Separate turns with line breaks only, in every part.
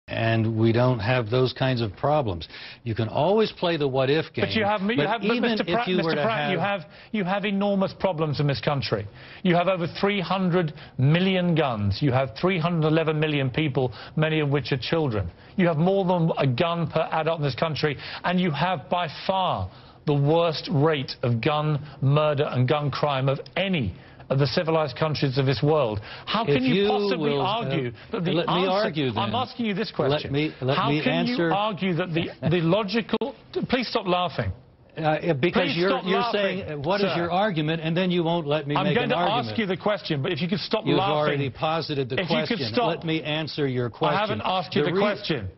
And we don't have those kinds of problems. You can always play the what-if game.
But Mr. Pratt, you have enormous problems in this country. You have over 300 million guns. You have 311 million people, many of which are children. You have more than a gun per adult in this country, and you have by far the worst rate of gun murder and gun crime of any of the civilized countries of this world. How can you possibly argue that the
let me argue then.
I'm asking you this question.
How
can you argue that the logical... Please stop laughing.
Because you're saying, what is your argument, and then you won't let me make an argument.
I'm going to ask you the question, but if you could stop laughing...
You've already posited the question. Let me answer your question.
I haven't asked you the question.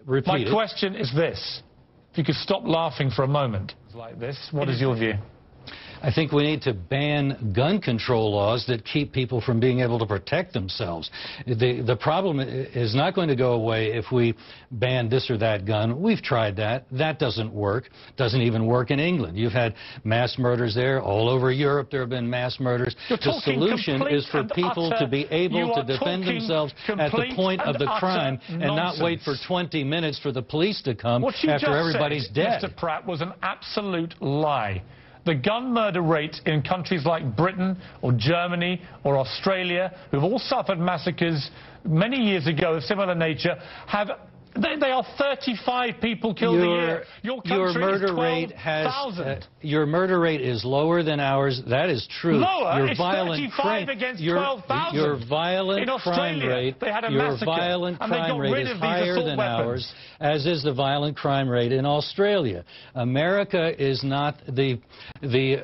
Repeat it.
My question is this. If you could stop laughing for a moment like this, what is your view?
I think we need to ban gun control laws that keep people from being able to protect themselves. The problem is not going to go away if we ban this or that gun. We've tried that. That doesn't work. Doesn't even work in England. You've had mass murders there. All over Europe there have been mass murders. The solution is for people to be able to defend themselves at the point of the crime and not wait for 20 minutes for the police to come after everybody's dead.
Mr. Pratt, was an absolute lie. The gun murder rate in countries like Britain or Germany or Australia, who've all suffered massacres many years ago of similar nature, they are 35 people killed a year. Your country is 12,000.
Your murder rate is lower than ours. That is true.
Lower? It's 35 against 12,000.
Your violent crime rate, is higher than ours, as is the violent crime rate in Australia. America is not the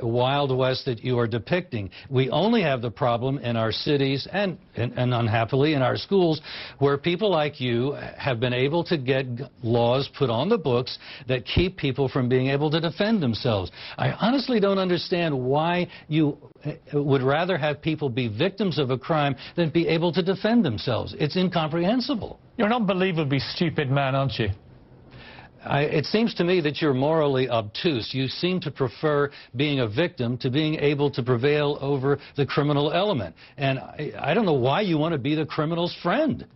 Wild West that you are depicting. We only have the problem in our cities and unhappily in our schools, where people like you have been able to get laws put on the books that keep people from being able to defend themselves. I honestly don't understand why you would rather have people be victims of a crime than be able to defend themselves. It's incomprehensible.
You're an unbelievably stupid man, aren't you?
It seems to me that you're morally obtuse. You seem to prefer being a victim to being able to prevail over the criminal element. And I don't know why you want to be the criminal's friend.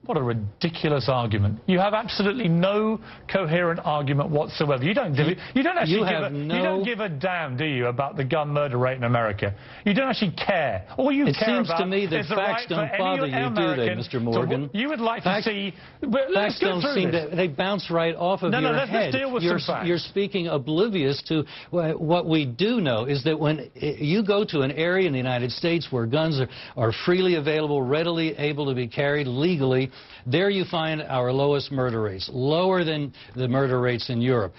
What a ridiculous argument. You have absolutely no coherent argument whatsoever. You don't give a damn, do you, about the gun murder rate in America? You don't actually care. All you care about to me that
is the
facts
right
don't
for
bother
any
you, do they, Mr. Morgan?
You would like to see...
Facts don't seem to... They bounce right off of your head.
Let's deal with some facts.
You're speaking oblivious to what we do know, is that when you go to an area in the United States where guns are freely available, readily able to be carried legally, there you find our lowest murder rates, lower than the murder rates in Europe.